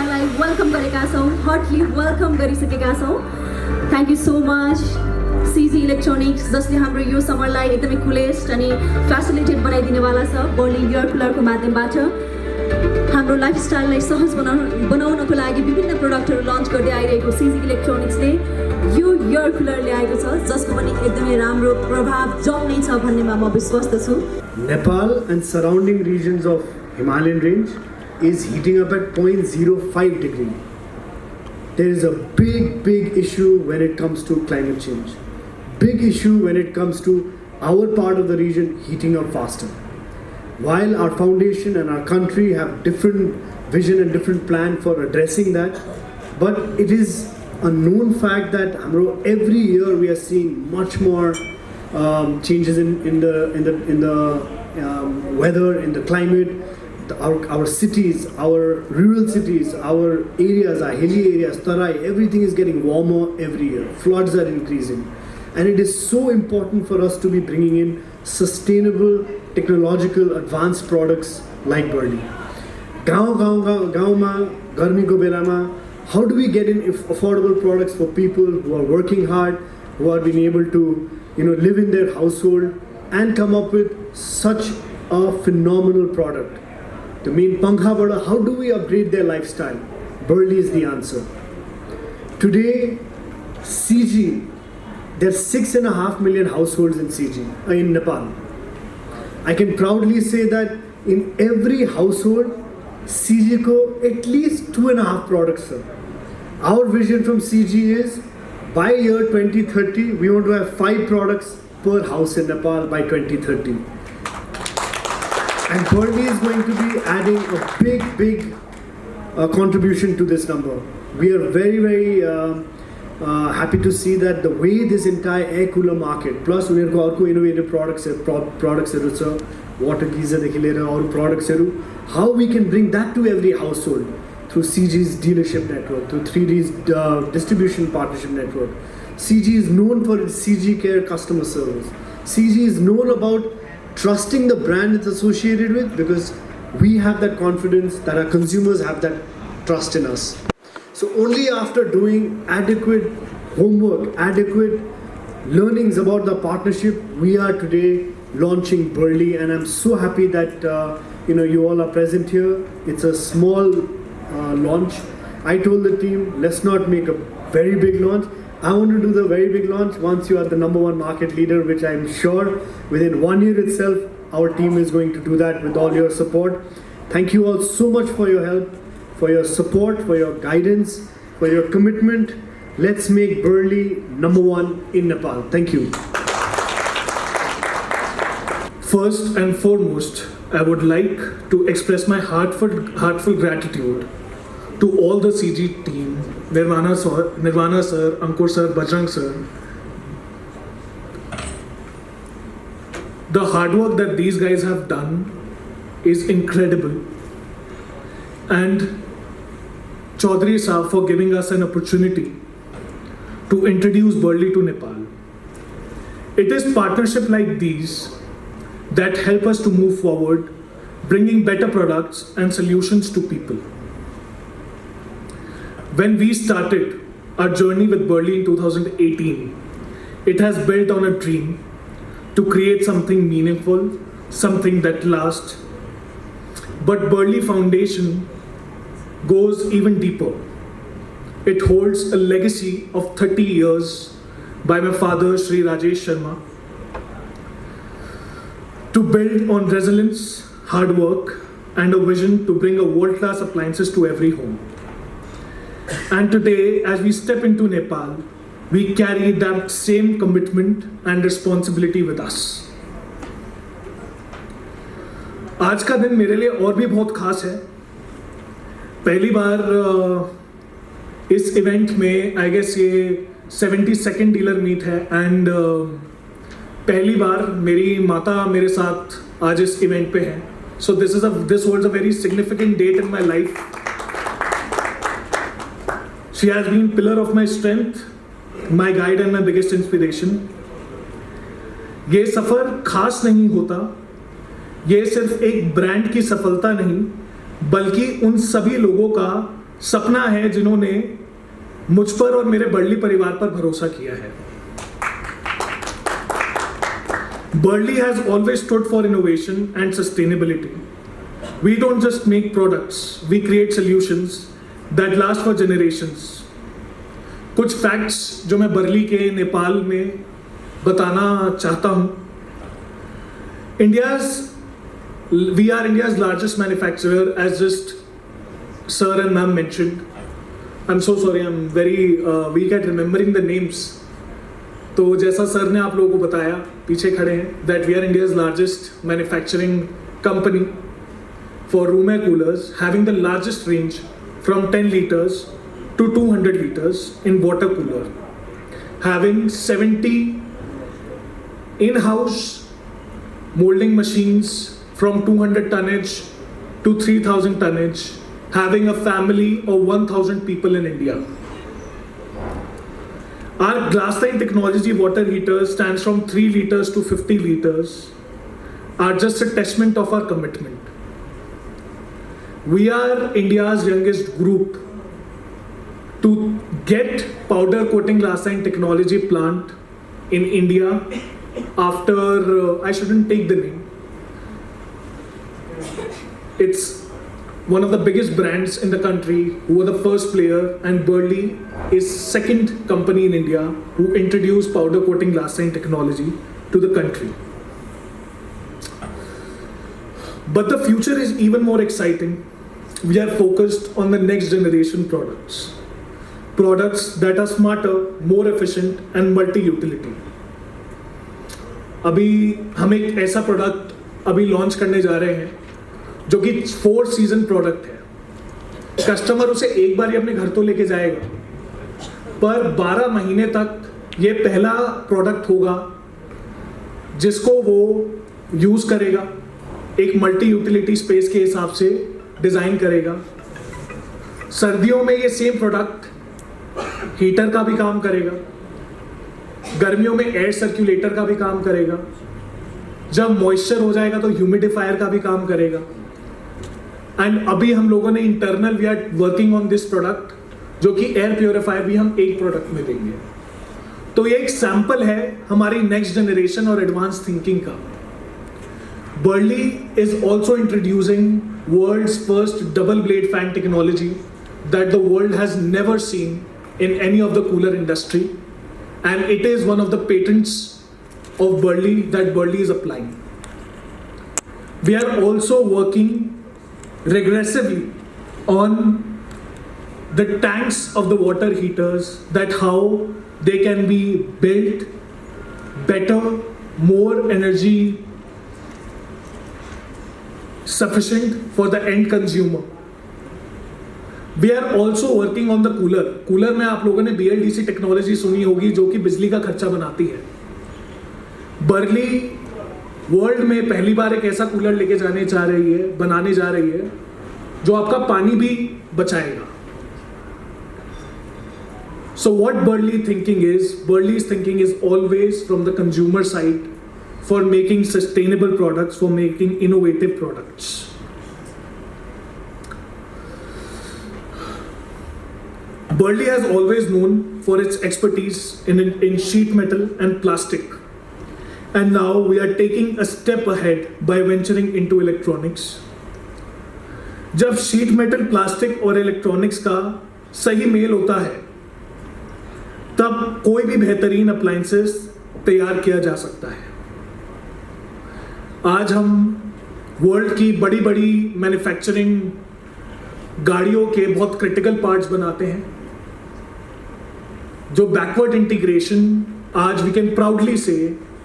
यहाँलाई वेलकम गरेका छौँ, हार्टली वेलकम गरिसकेका छौँ। Thank you so much CG Electronics, जसले हाम्रो यो समरलाई एकदमै कुलेस्ट अनि फेसिलिटेट बनाइदिनेवाला छ। बर्ली एयर कुलरको माध्यमबाट हाम्रो लाइफस्टाइललाई सहज बनाउनको लागि विभिन्न प्रोडक्टहरू लन्च गर्दै आइरहेको सिजी इलेक्ट्रोनिक्सले यो एयर कुलर ल्याएको छ, जसको पनि एकदमै राम्रो प्रभाव जम्नेछ भन्नेमा म विश्वस्त छु। Nepal and surrounding regions of Himalayan range is heating up at 0.05 degree. There is a big issue when it comes to climate change. Big issue when it comes to our part of the region heating up faster. While our foundation and our country have different vision and different plan for addressing that, but it is a known fact that every year we are seeing much more changes in the weather, in the climate. Our cities, our rural cities, our areas, our hilly areas, Tarai, everything is getting warmer every year. Floods are increasing. And it is so important for us to be bringing in sustainable, technological, advanced products like Burley. Gaon garmi ko belama, how do we get in affordable products for people who are working hard, who are being able to live in their household and come up with such a phenomenal product? The main Pankha Bada, how do we upgrade their lifestyle? Burley is the answer. Today, CG, there are 6.5 million households in CG, in Nepal. I can proudly say that in every household, CG ko at least 2.5 products are. Our vision from CG is, by year 2030, we want to have 5 products per house in Nepal by 2030. And Burley is going to be adding a big contribution to this number. We are very happy to see that the way this entire air cooler market, plus innovative products, water geyser, products, how we can bring that to every household through CG's dealership network, through 3D's distribution partnership network. CG is known for its CG Care customer service. CG is known about trusting the brand it's associated with, because we have that confidence that our consumers have that trust in us. So only after doing adequate homework, adequate learnings about the partnership, we are today launching Burley, and I'm so happy that you all are present here. It's a small launch. I told the team, let's not make a very big launch. I want to do the very big launch once you are the #1 market leader, which I'm sure within 1 year itself, our team is going to do that with all your support. Thank you all so much for your help, for your support, for your guidance, for your commitment. Let's make Burley #1 in Nepal. Thank you. First and foremost, I would like to express my heartfelt gratitude to all the CG team, Nirvana sir, Ankur sir, Bajrang sir. The hard work that these guys have done is incredible. And Chaudhary sir for giving us an opportunity to introduce Burley to Nepal. It is partnership like these that help us to move forward, bringing better products and solutions to people. When we started our journey with Burley in 2018, it has built on a dream to create something meaningful, something that lasts. But Burley Foundation goes even deeper. It holds a legacy of 30 years by my father, Sri Rajesh Sharma, to build on resilience, hard work, and a vision to bring a world-class appliances to every home. And today, as we step into Nepal, we carry that same commitment and responsibility with us. आज का दिन मेरे लिए और भी बहुत खास है. पहली बार इस इवेंट में आई गेस ये 72nd डीलर मीट है, एंड पहली बार मेरी माता मेरे साथ आज इस इवेंट पे है. So this holds a very significant date in my life. She has been pillar of my strength, my guide and my biggest inspiration. ये सफ़र खास नहीं होता, ये सिर्फ एक ब्रांड की सफलता नहीं, बल्कि उन सभी लोगों का सपना है जिन्होंने मुझ पर और मेरे बर्ली परिवार पर भरोसा किया है। Burley has always stood for innovation and sustainability. We don't just make products, we create solutions that last for generations. कुछ फैक्ट्स जो मैं बर्ली के नेपाल में बताना चाहता हूँ। We are India's largest manufacturer, as just sir and ma'am mentioned. I'm so sorry, I'm very weak at remembering the names. तो जैसा सर ने आप लोगों को बताया, पीछे खड़े हैं, that we are India's largest manufacturing company for room air coolers, having the largest range from 10 liters to 200 liters in water cooler, having 70 in-house molding machines from 200 tonnage to 3000 tonnage, having a family of 1000 people in India. Our glass-line technology water heaters stands from 3 liters to 50 liters are just a testament of our commitment. We are India's youngest group to get powder coating glass-line technology plant in India after, I shouldn't take the name. It's one of the biggest brands in the country who were the first player, and Burley is second company in India who introduced powder coating glass-line technology to the country. But the future is even more exciting. We are focused on the next generation products. Products that are smarter, more efficient and multi-utility. अभी हम एक ऐसा product अभी launch करने जा रहे हैं जो कि 4 सीजन प्रोडक्ट है। कस्टमर उसे एक बार ही अपने घर तो लेके जाएगा, पर 12 महीने तक ये पहला प्रोडक्ट होगा जिसको वो यूज करेगा, एक मल्टी यूटिलिटी स्पेस के हिसाब से डिजाइन करेगा। सर्दियों में ये सेम प्रोडक्ट हीटर का भी काम करेगा, गर्मियों में एयर सर्कुलेटर का भी काम करेगा, जब मॉइस्चर हो जाएगा तो ह्यूमिडिफायर का भी काम करेगा। एंड अभी हम लोगों ने internal we are working on this product जो कि एयर प्योरीफायर भी हम एक प्रोडक्ट में देंगे। तो ये एक सैंपल है हमारी नेक्स्ट जनरेशन और एडवांस थिंकिंग का। Burley is also introducing world's first double blade fan technology that the world has never seen in any of the cooler industry, and it is one of the patents of Burley that Burley is applying. We are also working regressively on the tanks of the water heaters, that how they can be built better, more energy sufficient for the end consumer. We are also working on the cooler. Cooler में आप लोगों ने BLDC technology सुनी होगी जो कि बिजली का खर्चा बनाती है। बर्ली वर्ल्ड में पहली बार एक ऐसा कूलर लेके बनाने जा रही है जो आपका पानी भी बचाएगा। So what Burley thinking is? Burley's thinking is always from the consumer side, for making sustainable products, for making innovative products. Burley has always known for its expertise in sheet metal and plastic. And now we are taking a step ahead by venturing into electronics. जब sheet metal, plastic और electronics का सही mail होता है, तब कोई भी बेहतरीन अप्लायंसेस तैयार किया जा सकता है। आज हम वर्ल्ड की बड़ी बड़ी मैन्युफैक्चरिंग गाड़ियों के बहुत क्रिटिकल पार्ट्स बनाते हैं, जो बैकवर्ड इंटीग्रेशन आज वी कैन प्राउडली से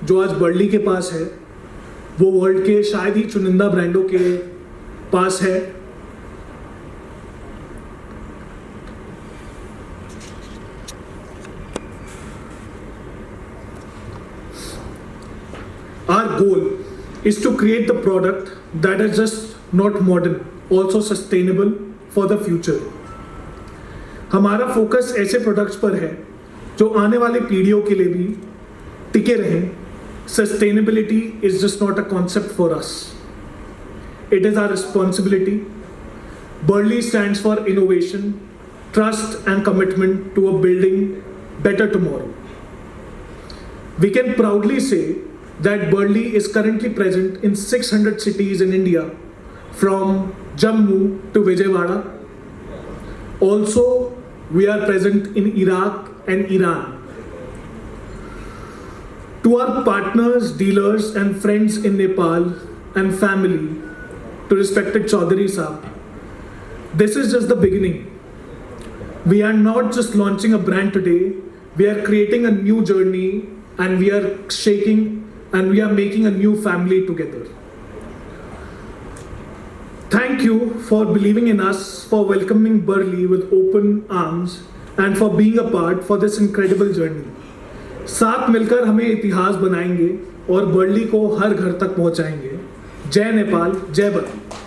जो आज बर्ली के पास है, वो वर्ल्ड के शायद ही चुनिंदा ब्रांडों के पास है। Our goal is to create the product that is just not modern, also sustainable for the future. हमारा फोकस ऐसे प्रोडक्ट्स पर है जो आने वाली पीढ़ियों के लिए भी टिके रहें। Sustainability is just not a concept for us. It is our responsibility Burley stands for innovation, trust, and commitment to a building better tomorrow. We can proudly say that Burley is currently present in 600 cities in India, from Jammu to Vijayawada. Also, we are present in Iraq and Iran. To our partners, dealers, and friends in Nepal and family, to respected Chaudhary Saab, this is just the beginning. We are not just launching a brand today, we are creating a new journey, and we are making a new family together. Thank you for believing in us, for welcoming Burley with open arms, and for being a part for this incredible journey. साथ मिलकर हमें इतिहास बनाएंगे और barley को हर घर तक पहुंचाएंगे। जय नेपाल, जय बर्ली।